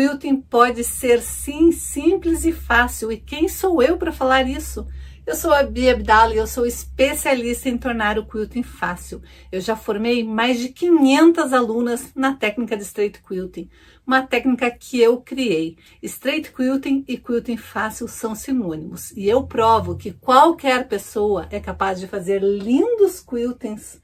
quilting pode ser sim simples e fácil. E quem sou eu para falar isso? Eu sou a Bia Abdala e eu sou especialista em tornar o quilting fácil. Eu já formei mais de 500 alunas na técnica de straight quilting, uma técnica que eu criei. Straight quilting e quilting fácil são sinônimos e eu provo que qualquer pessoa é capaz de fazer lindos quiltings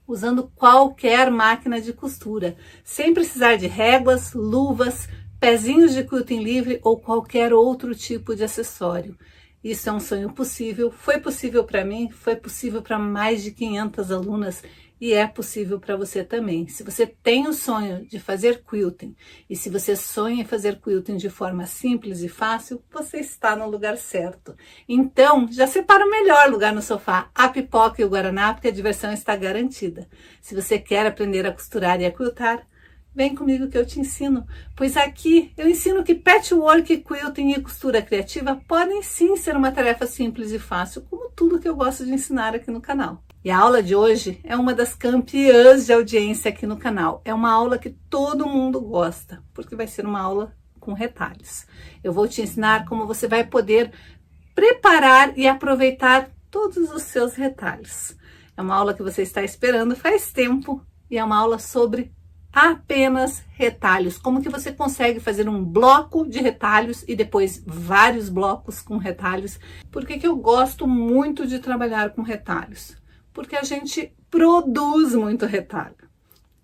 usando qualquer máquina de costura, sem precisar de réguas, luvas, pezinhos de quilting livre ou qualquer outro tipo de acessório. Isso é um sonho possível, foi possível para mim, foi possível para mais de 500 alunas e é possível para você também. Se você tem o sonho de fazer quilting e se você sonha em fazer quilting de forma simples e fácil, você está no lugar certo. Então, já separa o melhor lugar no sofá, a pipoca e o guaraná, porque a diversão está garantida. Se você quer aprender a costurar e a quiltar, vem comigo que eu te ensino, pois aqui eu ensino que patchwork, quilting e costura criativa podem sim ser uma tarefa simples e fácil, como tudo que eu gosto de ensinar aqui no canal. E a aula de hoje é uma das campeãs de audiência aqui no canal. É uma aula que todo mundo gosta, porque vai ser uma aula com retalhos. Eu vou te ensinar como você vai poder preparar e aproveitar todos os seus retalhos. É uma aula que você está esperando faz tempo e é uma aula sobre apenas retalhos, como que você consegue fazer um bloco de retalhos e depois vários blocos com retalhos. Por que que eu gosto muito de trabalhar com retalhos? Porque a gente produz muito retalho.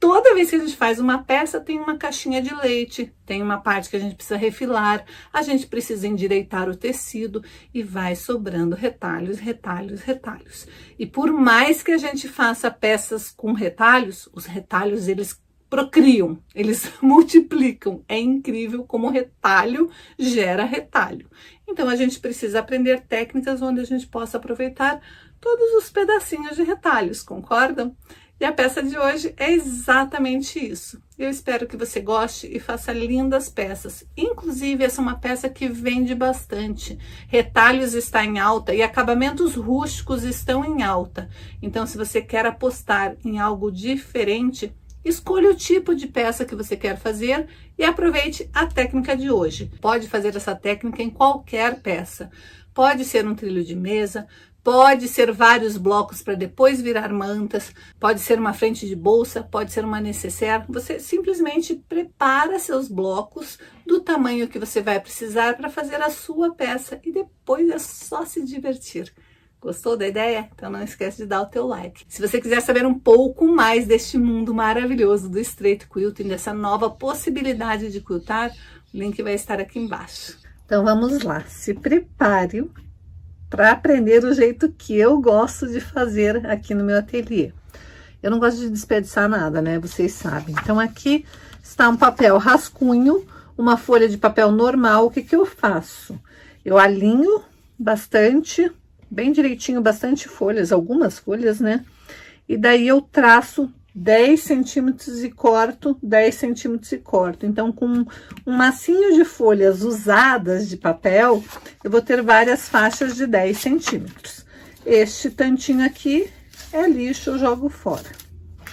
Toda vez que a gente faz uma peça, tem uma caixinha de leite, tem uma parte que a gente precisa refilar, a gente precisa endireitar o tecido e vai sobrando retalhos, retalhos, retalhos. E por mais que a gente faça peças com retalhos, os retalhos eles procriam, eles multiplicam. É incrível como retalho gera retalho. Então a gente precisa aprender técnicas onde a gente possa aproveitar todos os pedacinhos de retalhos, concordam? E a peça de hoje é exatamente isso. Eu espero que você goste e faça lindas peças. Inclusive, essa é uma peça que vende bastante. Retalhos está em alta e acabamentos rústicos estão em alta. Então, se você quer apostar em algo diferente, escolha o tipo de peça que você quer fazer e aproveite a técnica de hoje. Pode fazer essa técnica em qualquer peça. Pode ser um trilho de mesa, pode ser vários blocos para depois virar mantas, pode ser uma frente de bolsa, pode ser uma nécessaire. Você simplesmente prepara seus blocos do tamanho que você vai precisar para fazer a sua peça e depois é só se divertir. Gostou da ideia? Então não esquece de dar o teu like. Se você quiser saber um pouco mais deste mundo maravilhoso do straight quilting, dessa nova possibilidade de quiltar, o link vai estar aqui embaixo. Então vamos lá, se prepare para aprender o jeito que eu gosto de fazer aqui no meu ateliê. Eu não gosto de desperdiçar nada, né? Vocês sabem. Então aqui está um papel rascunho, uma folha de papel normal. O que que eu faço? Eu alinho bastante, bem direitinho, bastante folhas, algumas folhas, né? E daí eu traço 10 centímetros e corto, 10 centímetros e corto. Então, com um massinho de folhas usadas de papel, eu vou ter várias faixas de 10 centímetros. Este tantinho aqui é lixo, eu jogo fora.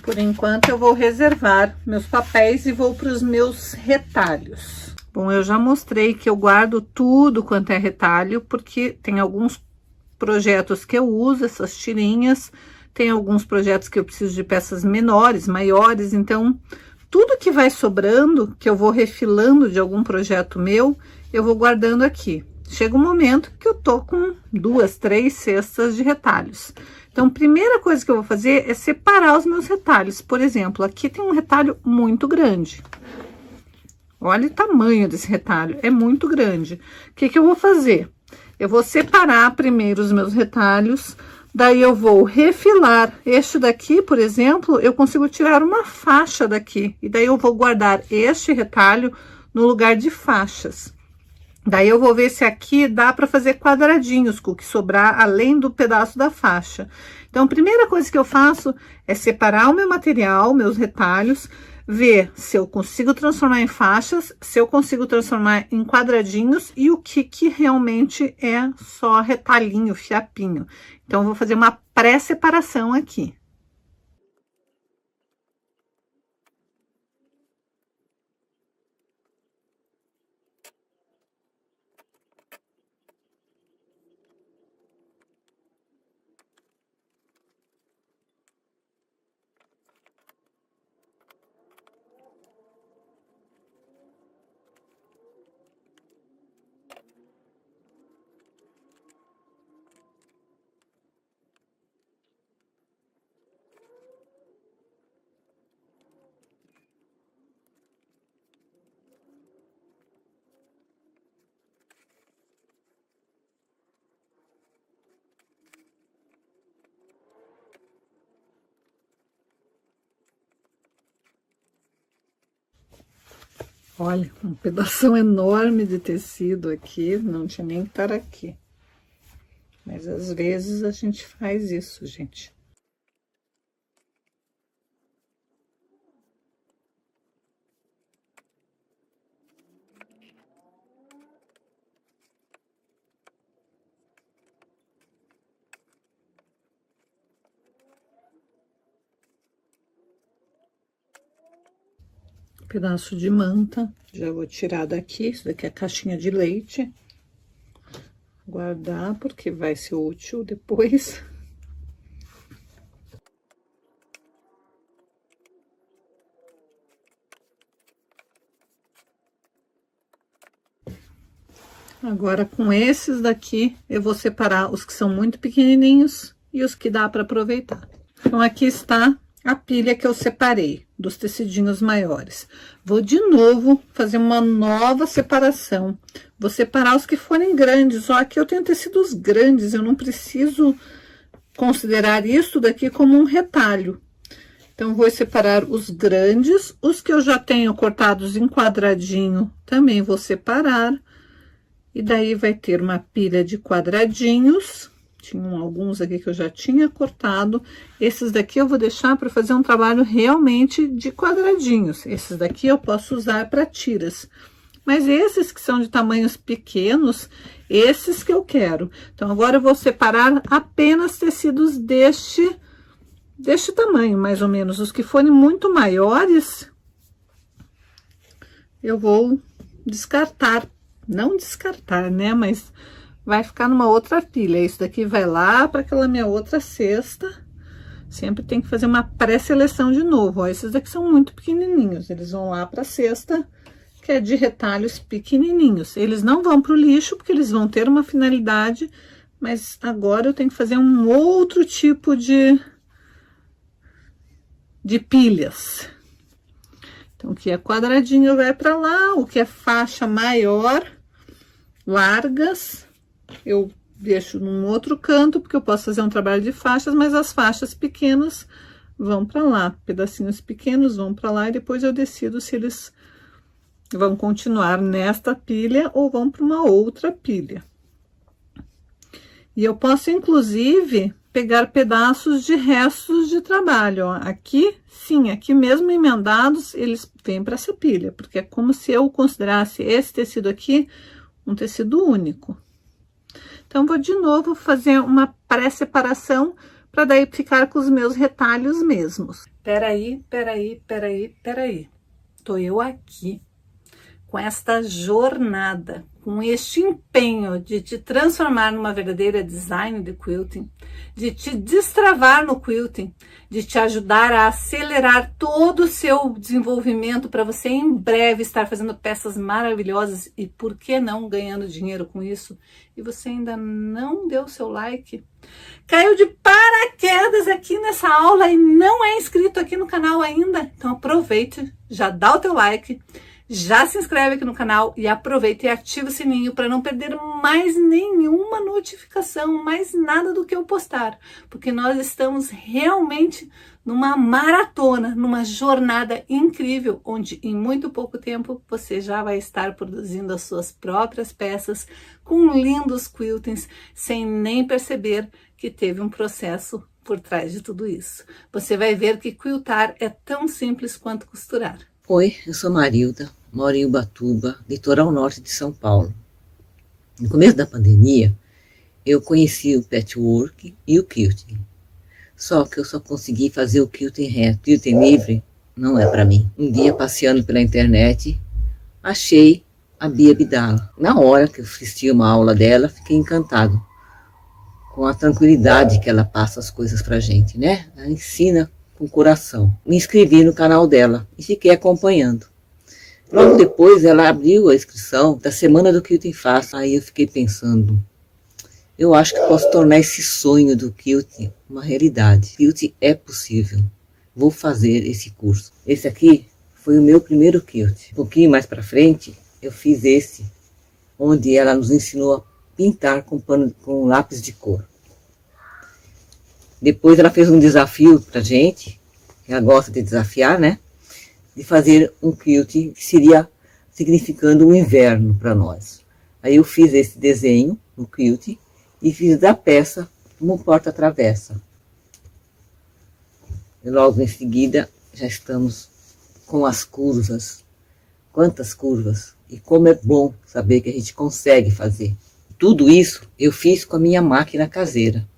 Por enquanto, eu vou reservar meus papéis e vou para os meus retalhos. Bom, eu já mostrei que eu guardo tudo quanto é retalho, porque tem alguns projetos que eu uso, essas tirinhas, tem alguns projetos que eu preciso de peças menores, maiores, então tudo que vai sobrando, que eu vou refilando de algum projeto meu, eu vou guardando aqui. Chega um momento que eu tô com 2, 3 cestas de retalhos. Então, primeira coisa que eu vou fazer é separar os meus retalhos. Por exemplo, aqui tem um retalho muito grande. Olha o tamanho desse retalho, é muito grande. O que que eu vou fazer? Eu vou separar primeiro os meus retalhos, daí eu vou refilar. Este daqui, por exemplo, eu consigo tirar uma faixa daqui, e daí eu vou guardar este retalho no lugar de faixas. Daí eu vou ver se aqui dá para fazer quadradinhos com o que sobrar além do pedaço da faixa. Então, a primeira coisa que eu faço é separar o meu material, meus retalhos, ver se eu consigo transformar em faixas, se eu consigo transformar em quadradinhos e o que realmente é só retalhinho, fiapinho. Então, eu vou fazer uma pré-separação aqui. Olha, um pedaço enorme de tecido aqui, não tinha nem que estar aqui. Mas às vezes a gente faz isso, gente. Pedaço de manta, já vou tirar daqui, isso daqui é a caixinha de leite. Guardar, porque vai ser útil depois. Agora, com esses daqui, eu vou separar os que são muito pequenininhos e os que dá para aproveitar. Então, aqui está a pilha que eu separei dos tecidinhos maiores. Vou de novo fazer uma nova separação. Vou separar os que forem grandes. Ó, aqui eu tenho tecidos grandes, eu não preciso considerar isso daqui como um retalho. Então, vou separar os grandes, os que eu já tenho cortados em quadradinho, também vou separar. E daí vai ter uma pilha de quadradinhos. Tinham alguns aqui que eu já tinha cortado. Esses daqui eu vou deixar para fazer um trabalho realmente de quadradinhos. Esses daqui eu posso usar para tiras. Mas esses que são de tamanhos pequenos, esses que eu quero. Então, agora eu vou separar apenas tecidos deste tamanho, mais ou menos. Os que forem muito maiores, eu vou descartar. Não descartar, né? Mas vai ficar numa outra pilha. Isso daqui vai lá para aquela minha outra cesta. Sempre tem que fazer uma pré-seleção de novo. Ó, esses daqui são muito pequenininhos. Eles vão lá para a cesta, que é de retalhos pequenininhos. Eles não vão para o lixo, porque eles vão ter uma finalidade. Mas agora eu tenho que fazer um outro tipo de pilhas. Então, o que é quadradinho vai para lá. O que é faixa maior, largas, eu deixo num outro canto, porque eu posso fazer um trabalho de faixas, mas as faixas pequenas vão para lá, pedacinhos pequenos vão para lá, e depois eu decido se eles vão continuar nesta pilha ou vão para uma outra pilha. E eu posso, inclusive, pegar pedaços de restos de trabalho, ó. Aqui, sim, aqui mesmo emendados, eles vêm para essa pilha, porque é como se eu considerasse esse tecido aqui um tecido único. Então, vou de novo fazer uma pré-separação para daí ficar com os meus retalhos mesmos. Peraí. Tô eu aqui com esta jornada, com este empenho de te transformar numa verdadeira designer de quilting, de te destravar no quilting, de te ajudar a acelerar todo o seu desenvolvimento para você em breve estar fazendo peças maravilhosas e, por que não, ganhando dinheiro com isso. E você ainda não deu seu like? Caiu de paraquedas aqui nessa aula e não é inscrito aqui no canal ainda? Então aproveite, já dá o teu like, já se inscreve aqui no canal e aproveita e ativa o sininho para não perder mais nenhuma notificação, mais nada do que eu postar, porque nós estamos realmente numa maratona, numa jornada incrível, onde em muito pouco tempo você já vai estar produzindo as suas próprias peças com lindos quiltings, sem nem perceber que teve um processo por trás de tudo isso. Você vai ver que quiltar é tão simples quanto costurar. Oi, eu sou Marilda, moro em Ubatuba, litoral norte de São Paulo. No começo da pandemia, eu conheci o patchwork e o quilting. Só que eu só consegui fazer o quilting reto. Quilting livre não é para mim. Um dia, passeando pela internet, achei a Bia Abdala. Na hora que eu assisti uma aula dela, fiquei encantado com a tranquilidade que ela passa as coisas pra gente, né? Ela ensina com o coração. Me inscrevi no canal dela e fiquei acompanhando. Logo depois ela abriu a inscrição da Semana do Quilting Fácil. Aí eu fiquei pensando, eu acho que posso tornar esse sonho do quilting uma realidade. Quilting é possível. Vou fazer esse curso. Esse aqui foi o meu primeiro quilting. Um pouquinho mais para frente eu fiz esse, onde ela nos ensinou a pintar com lápis de cor. Depois ela fez um desafio pra gente, que ela gosta de desafiar, né? De fazer um quilting que seria significando o inverno para nós. Aí eu fiz esse desenho no quilt e fiz da peça uma porta-travessa. E logo em seguida já estamos com as curvas. Quantas curvas! E como é bom saber que a gente consegue fazer. Tudo isso eu fiz com a minha máquina caseira.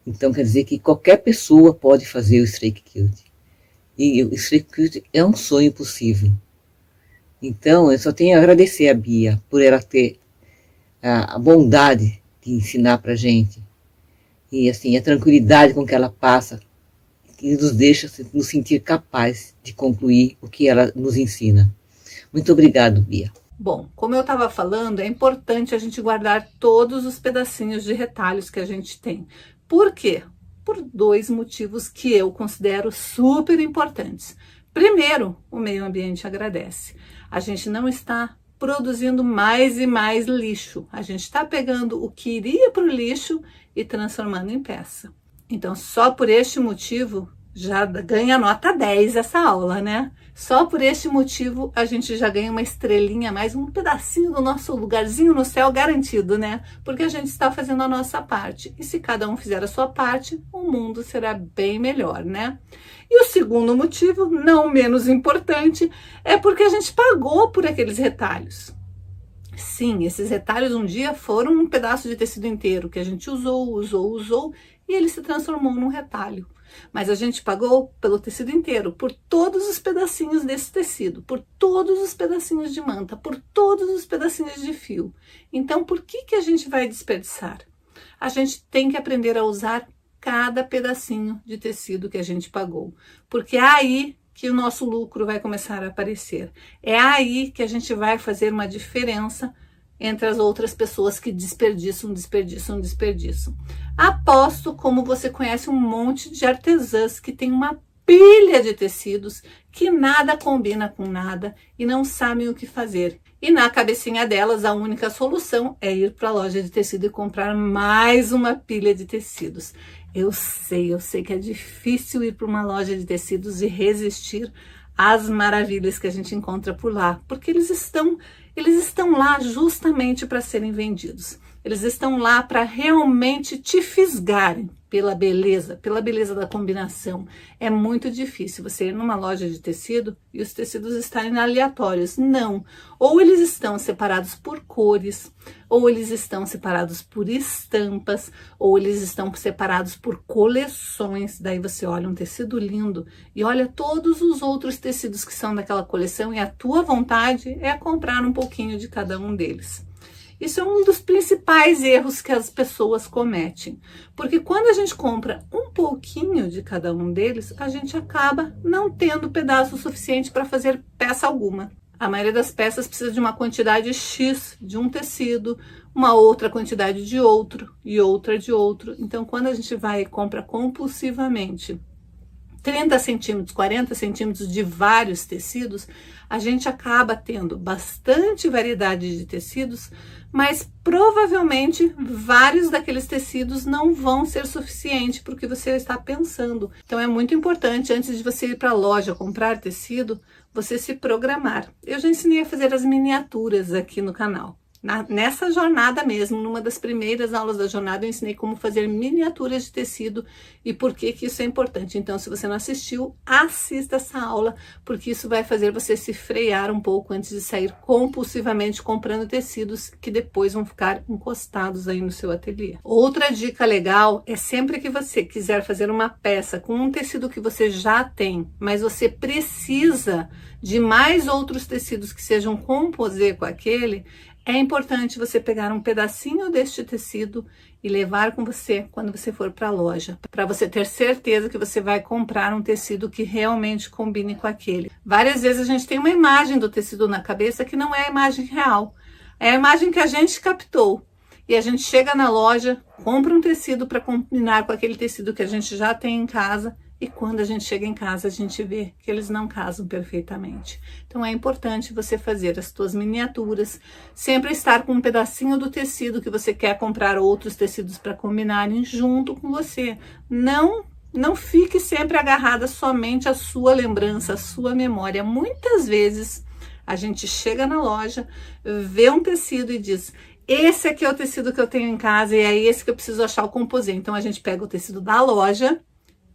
Então quer dizer que qualquer pessoa pode fazer o Streak Quilt. E o Streak Quilt é um sonho possível. Então eu só tenho a agradecer a Bia por ela ter a bondade de ensinar pra gente. E assim, a tranquilidade com que ela passa, que nos deixa nos sentir capazes de concluir o que ela nos ensina. Muito obrigado, Bia. Bom, como eu estava falando, é importante a gente guardar todos os pedacinhos de retalhos que a gente tem. Por quê? Por 2 motivos que eu considero super importantes. Primeiro, o meio ambiente agradece. A gente não está produzindo mais e mais lixo. A gente está pegando o que iria para o lixo e transformando em peça. Então, só por este motivo, já ganha nota 10 essa aula, né? Só por este motivo a gente já ganha uma estrelinha a mais, um pedacinho do nosso lugarzinho no céu garantido, né? Porque a gente está fazendo a nossa parte. E se cada um fizer a sua parte, o mundo será bem melhor, né? E o segundo motivo, não menos importante, é porque a gente pagou por aqueles retalhos. Sim, esses retalhos um dia foram um pedaço de tecido inteiro que a gente usou e ele se transformou num retalho. Mas a gente pagou pelo tecido inteiro, por todos os pedacinhos desse tecido, por todos os pedacinhos de manta, por todos os pedacinhos de fio. Então, por que a gente vai desperdiçar? A gente tem que aprender a usar cada pedacinho de tecido que a gente pagou, porque é aí que o nosso lucro vai começar a aparecer. É aí que a gente vai fazer uma diferença entre as outras pessoas que desperdiçam. Aposto como você conhece um monte de artesãs que tem uma pilha de tecidos que nada combina com nada e não sabem o que fazer. E na cabecinha delas, a única solução é ir para a loja de tecido e comprar mais uma pilha de tecidos. Eu sei que é difícil ir para uma loja de tecidos e resistir às maravilhas que a gente encontra por lá, porque eles estão lá justamente para serem vendidos. Eles estão lá para realmente te fisgarem pela beleza da combinação. É muito difícil você ir numa loja de tecido e os tecidos estarem aleatórios. Não. Ou eles estão separados por cores, ou eles estão separados por estampas, ou eles estão separados por coleções. Daí você olha um tecido lindo e olha todos os outros tecidos que são daquela coleção e a tua vontade é comprar um pouquinho de cada um deles. Isso é um dos principais erros que as pessoas cometem, porque quando a gente compra um pouquinho de cada um deles, a gente acaba não tendo pedaço suficiente para fazer peça alguma. A maioria das peças precisa de uma quantidade X de um tecido, uma outra quantidade de outro e outra de outro. Então, quando a gente vai e compra compulsivamente 30 centímetros, 40 centímetros de vários tecidos, a gente acaba tendo bastante variedade de tecidos, mas provavelmente vários daqueles tecidos não vão ser suficiente para o que você está pensando. Então é muito importante, antes de você ir para a loja comprar tecido, você se programar. Eu já ensinei a fazer as miniaturas aqui no canal. Nessa jornada mesmo, numa das primeiras aulas da jornada, eu ensinei como fazer miniaturas de tecido e por que isso é importante. Então, se você não assistiu, assista essa aula, porque isso vai fazer você se frear um pouco antes de sair compulsivamente comprando tecidos que depois vão ficar encostados aí no seu ateliê. Outra dica legal é sempre que você quiser fazer uma peça com um tecido que você já tem, mas você precisa de mais outros tecidos que sejam composê com aquele, é importante você pegar um pedacinho deste tecido e levar com você quando você for para a loja, para você ter certeza que você vai comprar um tecido que realmente combine com aquele. Várias vezes a gente tem uma imagem do tecido na cabeça que não é a imagem real, é a imagem que a gente captou. E a gente chega na loja, compra um tecido para combinar com aquele tecido que a gente já tem em casa, e quando a gente chega em casa, a gente vê que eles não casam perfeitamente. Então é importante você fazer as suas miniaturas, sempre estar com um pedacinho do tecido que você quer comprar outros tecidos para combinarem junto com você. Não fique sempre agarrada somente à sua lembrança, à sua memória. Muitas vezes A gente chega na loja, vê um tecido e diz: esse aqui é o tecido que eu tenho em casa e é esse que eu preciso achar o composê. Então a gente pega o tecido da loja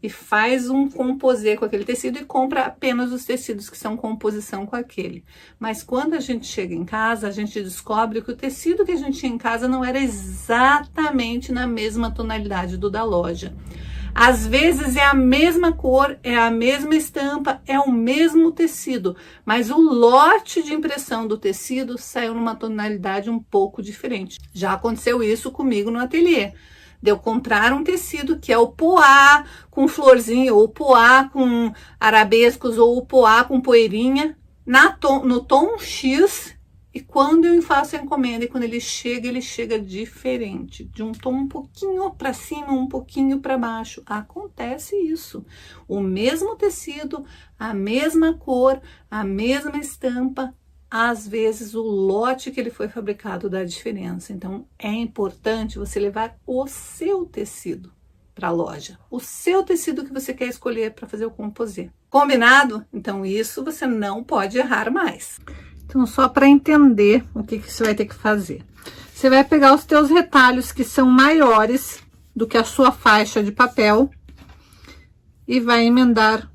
e faz um composê com aquele tecido e compra apenas os tecidos que são composição com aquele. Mas quando a gente chega em casa, a gente descobre que o tecido que a gente tinha em casa não era exatamente na mesma tonalidade do da loja. Às vezes é a mesma cor, é a mesma estampa, é o mesmo tecido, mas o lote de impressão do tecido saiu numa tonalidade um pouco diferente. Já aconteceu isso comigo no ateliê. De eu comprar um tecido que é o poá com florzinha, ou poá com arabescos, ou o poá com poeirinha, no tom X, e quando eu faço a encomenda, e quando ele chega diferente, de um tom um pouquinho para cima, um pouquinho para baixo. Acontece isso. O mesmo tecido, a mesma cor, a mesma estampa, às vezes o lote que ele foi fabricado dá diferença. Então é importante você levar o seu tecido para a loja, o seu tecido que você quer escolher para fazer o composê. Combinado? Então isso você não pode errar mais. Então só para entender o que você vai ter que fazer. Você vai pegar os teus retalhos que são maiores do que a sua faixa de papel e vai emendar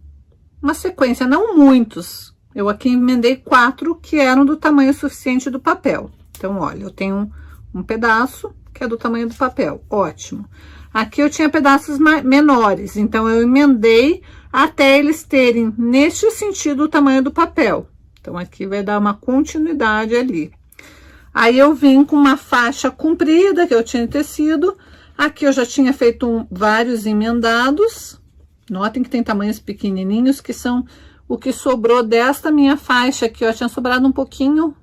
uma sequência, não muitos. Eu aqui emendei 4 que eram do tamanho suficiente do papel. Então, olha, eu tenho um pedaço que é do tamanho do papel, ótimo. Aqui eu tinha pedaços menores, então eu emendei até eles terem, neste sentido, o tamanho do papel. Então, aqui vai dar uma continuidade ali. Aí, eu vim com uma faixa comprida que eu tinha tecido. Aqui eu já tinha feito vários emendados. Notem que tem tamanhos pequenininhos, que são o que sobrou desta minha faixa aqui, ó. Tinha sobrado um pouquinho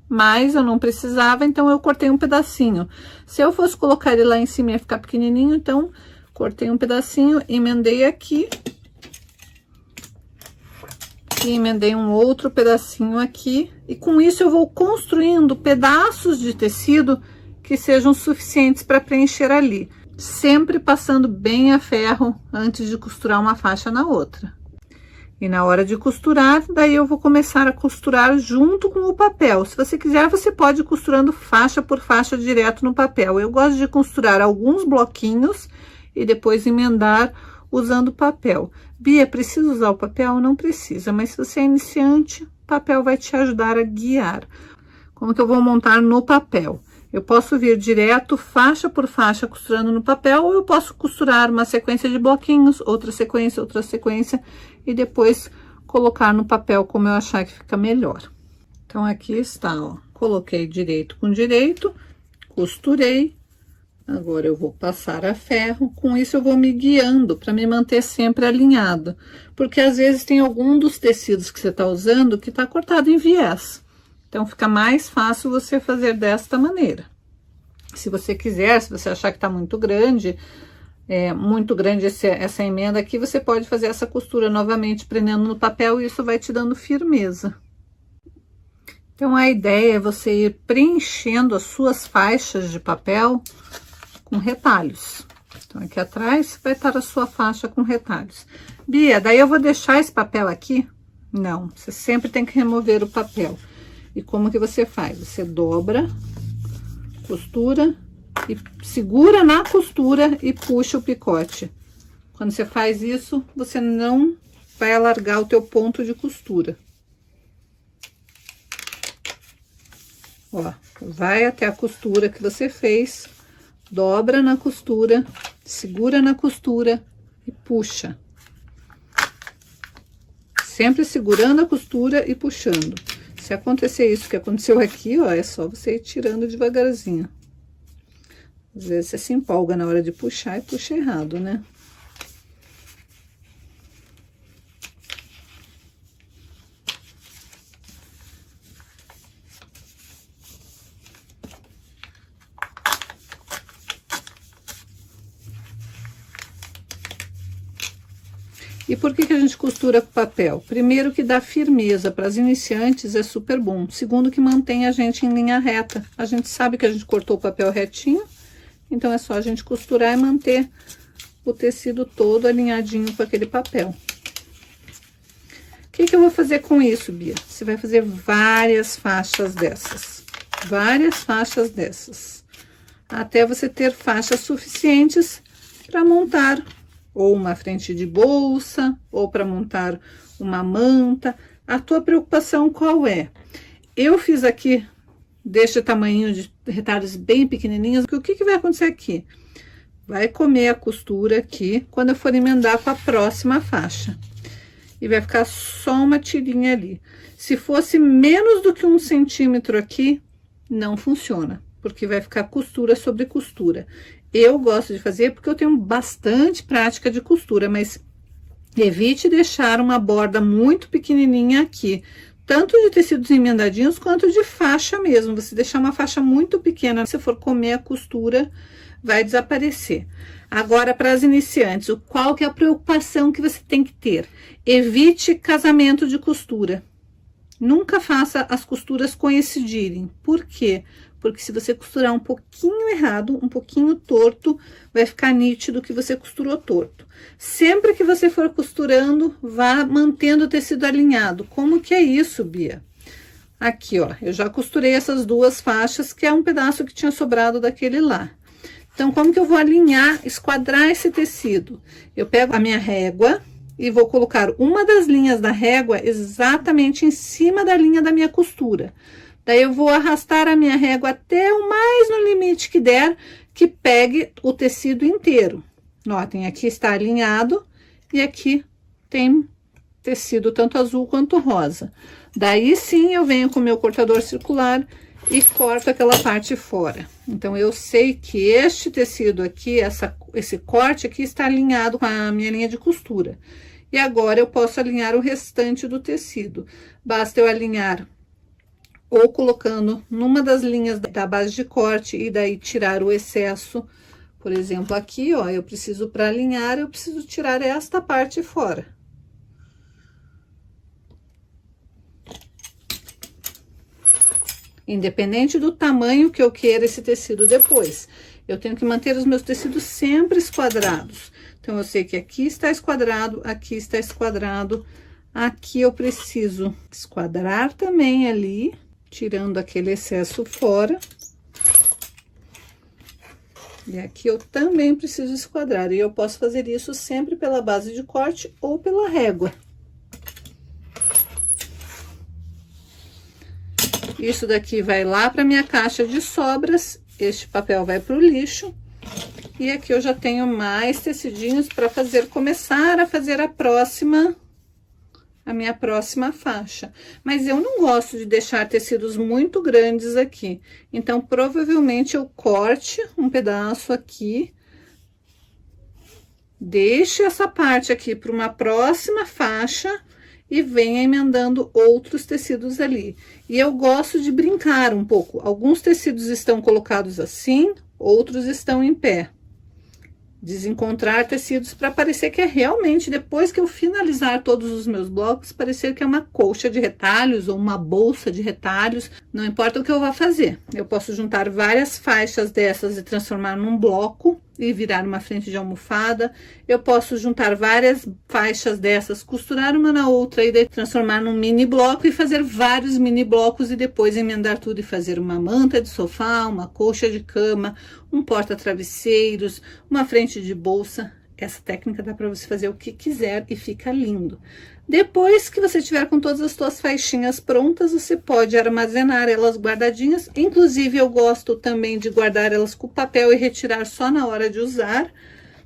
mais, eu não precisava, então eu cortei um pedacinho. Se eu fosse colocar ele lá em cima, ia ficar pequenininho, então cortei um pedacinho, emendei aqui. E emendei um outro pedacinho aqui. E com isso eu vou construindo pedaços de tecido que sejam suficientes para preencher ali. Sempre passando bem a ferro antes de costurar uma faixa na outra. E na hora de costurar, daí eu vou começar a costurar junto com o papel. Se você quiser, você pode ir costurando faixa por faixa direto no papel. Eu gosto de costurar alguns bloquinhos e depois emendar usando o papel. Bia, precisa usar o papel? Não precisa, mas se você é iniciante, o papel vai te ajudar a guiar. Como que eu vou montar no papel? Eu posso vir direto, faixa por faixa, costurando no papel, ou eu posso costurar uma sequência de bloquinhos, outra sequência, e depois colocar no papel como eu achar que fica melhor. Então, aqui está, ó. Coloquei direito com direito, costurei. Agora, eu vou passar a ferro. Com isso, eu vou me guiando para me manter sempre alinhado. Porque, às vezes, tem algum dos tecidos que você está usando que está cortado em viés. Então, fica mais fácil você fazer desta maneira. Se você quiser, se você achar que está muito grande essa emenda aqui, você pode fazer essa costura novamente, prendendo no papel, e isso vai te dando firmeza. Então, a ideia é você ir preenchendo as suas faixas de papel com retalhos. Então, aqui atrás vai estar a sua faixa com retalhos. Bia, daí eu vou deixar esse papel aqui? Não, você sempre tem que remover o papel. E como que você faz? Você dobra, costura e segura na costura e puxa o picote. Quando você faz isso, você não vai alargar o teu ponto de costura. Ó, vai até a costura que você fez, dobra na costura, segura na costura e puxa. Sempre segurando a costura e puxando. Se acontecer isso que aconteceu aqui, ó, é só você ir tirando devagarzinho. Às vezes você se empolga na hora de puxar e puxa errado, né? E por que a gente costura com papel? Primeiro, que dá firmeza para as iniciantes, é super bom. Segundo, que mantém a gente em linha reta. A gente sabe que a gente cortou o papel retinho, então é só a gente costurar e manter o tecido todo alinhadinho com aquele papel. O que eu vou fazer com isso, Bia? Você vai fazer várias faixas dessas. Várias faixas dessas. Até você ter faixas suficientes para montar ou uma frente de bolsa, ou para montar uma manta. A tua preocupação qual é? Eu fiz aqui deste tamanho de retalhos bem pequenininhos. O que vai acontecer aqui? Vai comer a costura aqui quando eu for emendar com a próxima faixa. E vai ficar só uma tirinha ali. Se fosse menos do que 1 centímetro aqui, não funciona, porque vai ficar costura sobre costura. Eu gosto de fazer porque eu tenho bastante prática de costura, mas evite deixar uma borda muito pequenininha aqui, tanto de tecidos emendadinhos quanto de faixa mesmo. Você deixar uma faixa muito pequena, se for comer a costura, vai desaparecer. Agora, para as iniciantes, qual que é a preocupação que você tem que ter? Evite casamento de costura. Nunca faça as costuras coincidirem. Por quê? Porque se você costurar um pouquinho errado, um pouquinho torto, vai ficar nítido que você costurou torto. Sempre que você for costurando, vá mantendo o tecido alinhado. Como que é isso, Bia? Aqui, ó, eu já costurei essas 2 faixas, que é um pedaço que tinha sobrado daquele lá. Então, como que eu vou alinhar, esquadrar esse tecido? Eu pego a minha régua e vou colocar uma das linhas da régua exatamente em cima da linha da minha costura. Daí, eu vou arrastar a minha régua até o mais no limite que der, que pegue o tecido inteiro. Notem, aqui está alinhado e aqui tem tecido tanto azul quanto rosa. Daí, sim, eu venho com o meu cortador circular e corto aquela parte fora. Então, eu sei que este tecido aqui, esse corte aqui está alinhado com a minha linha de costura. E agora, eu posso alinhar o restante do tecido. Basta eu alinhar ou colocando numa das linhas da base de corte e daí tirar o excesso. Por exemplo, aqui, ó, eu preciso para alinhar, eu preciso tirar esta parte fora. Independente do tamanho que eu queira esse tecido depois, eu tenho que manter os meus tecidos sempre esquadrados. Então, eu sei que aqui está esquadrado, aqui está esquadrado, aqui eu preciso esquadrar também ali, tirando aquele excesso fora. E aqui eu também preciso esquadrar, e eu posso fazer isso sempre pela base de corte ou pela régua. Isso daqui vai lá para minha caixa de sobras, este papel vai para o lixo. E aqui eu já tenho mais tecidinhos para começar a fazer a minha próxima faixa. Mas eu não gosto de deixar tecidos muito grandes aqui. Então, provavelmente eu corte um pedaço aqui. Deixe essa parte aqui para uma próxima faixa e venha emendando outros tecidos ali. E eu gosto de brincar um pouco. Alguns tecidos estão colocados assim, outros estão em pé. Desencontrar tecidos para parecer que é realmente, depois que eu finalizar todos os meus blocos, parecer que é uma colcha de retalhos ou uma bolsa de retalhos. Não importa o que eu vá fazer. Eu posso juntar várias faixas dessas e transformar num bloco e virar uma frente de almofada. Eu posso juntar várias faixas dessas, costurar uma na outra e transformar num mini bloco e fazer vários mini blocos e depois emendar tudo e fazer uma manta de sofá, uma colcha de cama, um porta-travesseiros, uma frente de bolsa. Essa técnica dá para você fazer o que quiser e fica lindo. Depois que você tiver com todas as suas faixinhas prontas, você pode armazenar elas guardadinhas. Inclusive, eu gosto também de guardar elas com papel e retirar só na hora de usar.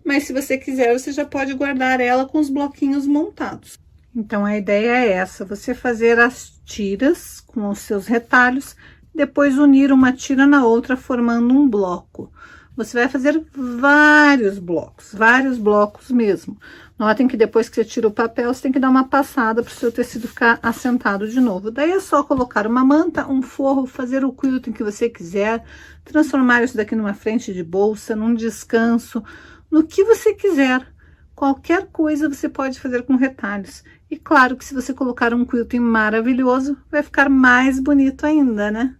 Mas se você quiser, você já pode guardar ela com os bloquinhos montados. Então, a ideia é essa, você fazer as tiras com os seus retalhos, depois unir uma tira na outra, formando um bloco. Você vai fazer vários blocos mesmo. Notem que depois que você tira o papel, você tem que dar uma passada para o seu tecido ficar assentado de novo. Daí é só colocar uma manta, um forro, fazer o quilting que você quiser, transformar isso daqui numa frente de bolsa, num descanso, no que você quiser. Qualquer coisa você pode fazer com retalhos. E claro que se você colocar um quilting maravilhoso, vai ficar mais bonito ainda, né?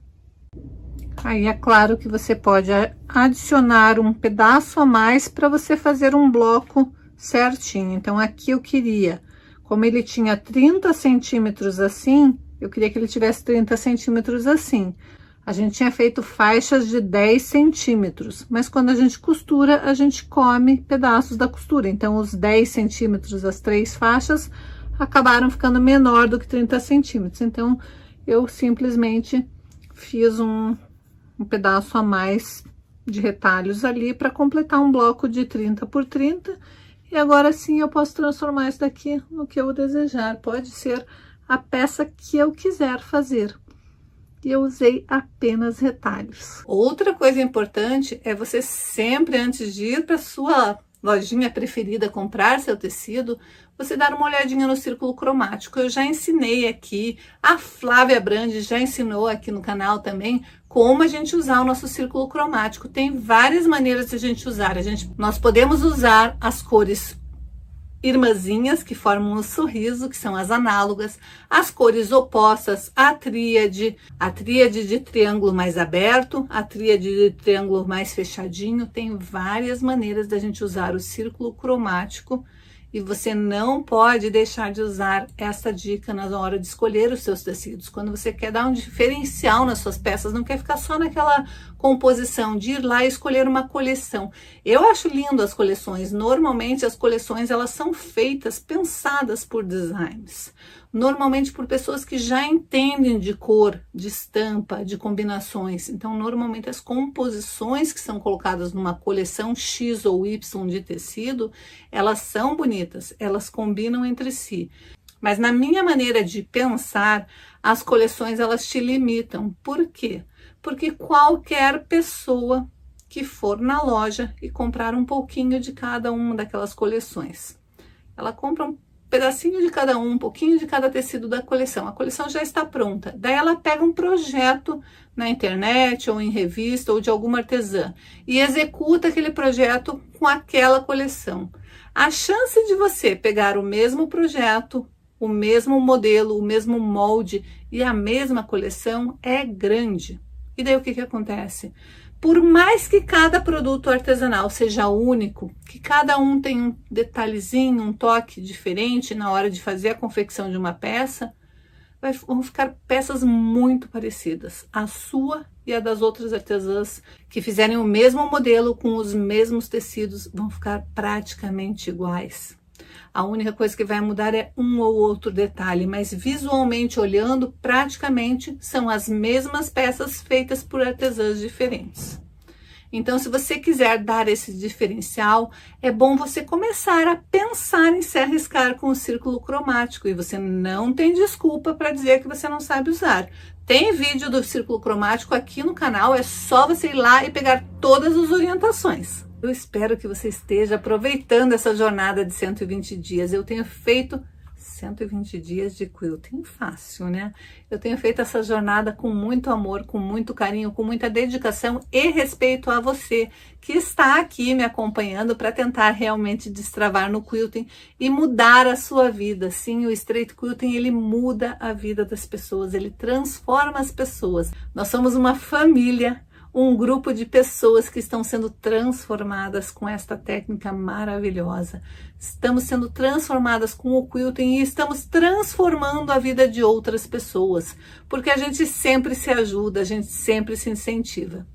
Aí é claro que você pode adicionar um pedaço a mais para você fazer um bloco certinho. Então, aqui eu queria Como ele tinha 30 centímetros assim, eu queria que ele tivesse 30 centímetros assim. A gente tinha feito faixas de 10 centímetros, mas quando a gente costura, a gente come pedaços da costura. Então, os 10 centímetros, as 3 faixas, acabaram ficando menor do que 30 centímetros. Então, eu simplesmente fiz um pedaço a mais de retalhos ali para completar um bloco de 30 por 30. E agora sim eu posso transformar isso daqui no que eu desejar. Pode ser a peça que eu quiser fazer. E eu usei apenas retalhos. Outra coisa importante é você sempre, antes de ir para sua lojinha preferida comprar seu tecido, você dar uma olhadinha no círculo cromático. Eu já ensinei aqui, a Flávia Brandi já ensinou aqui no canal também como a gente usar o nosso círculo cromático. Tem várias maneiras de a gente usar. Nós podemos usar as cores irmãzinhas, que formam o sorriso, que são as análogas, as cores opostas, a tríade de triângulo mais aberto, a tríade de triângulo mais fechadinho. Tem várias maneiras da gente usar o círculo cromático e você não pode deixar de usar essa dica na hora de escolher os seus tecidos. Quando você quer dar um diferencial nas suas peças, não quer ficar só naquela composição de ir lá e escolher uma coleção. Eu acho lindo as coleções. Normalmente as coleções elas são feitas, pensadas por designers. Normalmente por pessoas que já entendem de cor, de estampa, de combinações. Então, normalmente as composições que são colocadas numa coleção X ou Y de tecido, elas são bonitas, elas combinam entre si. Mas na minha maneira de pensar, as coleções elas te limitam. Por quê? Porque qualquer pessoa que for na loja e comprar um pouquinho de cada uma daquelas coleções, ela compra um pedacinho de cada um pouquinho de cada tecido da coleção. A coleção já está pronta. Daí ela pega um projeto na internet ou em revista ou de alguma artesã e executa aquele projeto com aquela coleção. A chance de você pegar o mesmo projeto, o mesmo modelo, o mesmo molde e a mesma coleção é grande. E daí o que acontece? Por mais que cada produto artesanal seja único, que cada um tenha um detalhezinho, um toque diferente na hora de fazer a confecção de uma peça, vão ficar peças muito parecidas. A sua e a das outras artesãs que fizerem o mesmo modelo com os mesmos tecidos vão ficar praticamente iguais. A única coisa que vai mudar é um ou outro detalhe, mas visualmente olhando, praticamente são as mesmas peças feitas por artesãs diferentes. Então, se você quiser dar esse diferencial, é bom você começar a pensar em se arriscar com o círculo cromático. E você não tem desculpa para dizer que você não sabe usar. Tem vídeo do círculo cromático aqui no canal, é só você ir lá e pegar todas as orientações. Eu espero que você esteja aproveitando essa jornada de 120 dias. Eu tenho feito 120 dias de quilting fácil, né? Eu tenho feito essa jornada com muito amor, com muito carinho, com muita dedicação e respeito a você que está aqui me acompanhando para tentar realmente destravar no quilting e mudar a sua vida. Sim, o straight quilting, ele muda a vida das pessoas, ele transforma as pessoas. Nós somos uma família, um grupo de pessoas que estão sendo transformadas com esta técnica maravilhosa. Estamos sendo transformadas com o quilting e estamos transformando a vida de outras pessoas, porque a gente sempre se ajuda, a gente sempre se incentiva.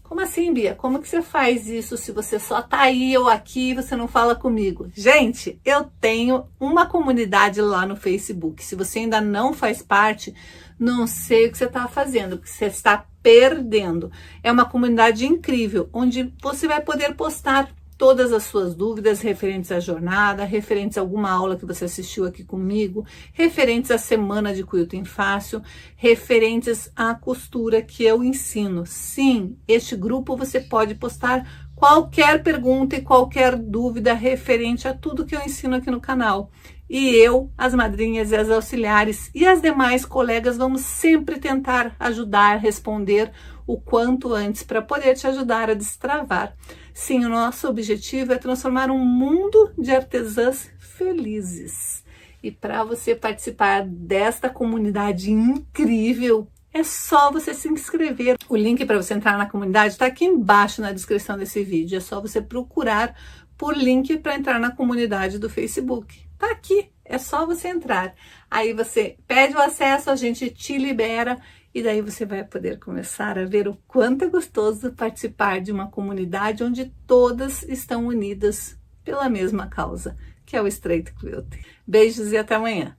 Como assim, Bia? Como que você faz isso se você só tá aí ou aqui e você não fala comigo? Gente, eu tenho uma comunidade lá no Facebook. Se você ainda não faz parte, não sei o que você está fazendo, porque você está perdendo. É uma comunidade incrível, onde você vai poder postar todas as suas dúvidas referentes à jornada, referentes a alguma aula que você assistiu aqui comigo, referentes à semana de quilting fácil, referentes à costura que eu ensino. Sim, este grupo você pode postar qualquer pergunta e qualquer dúvida referente a tudo que eu ensino aqui no canal. E eu, as madrinhas e as auxiliares e as demais colegas vamos sempre tentar ajudar, responder o quanto antes para poder te ajudar a destravar. Sim, o nosso objetivo é transformar um mundo de artesãs felizes. E para você participar desta comunidade incrível, é só você se inscrever. O link para você entrar na comunidade está aqui embaixo na descrição desse vídeo. É só você procurar por link para entrar na comunidade do Facebook. Tá aqui, É só você entrar. Aí você pede o acesso, a gente te libera e daí você vai poder começar a ver o quanto é gostoso participar de uma comunidade onde todas estão unidas pela mesma causa, que é o Straight Quilting. Beijos e até amanhã!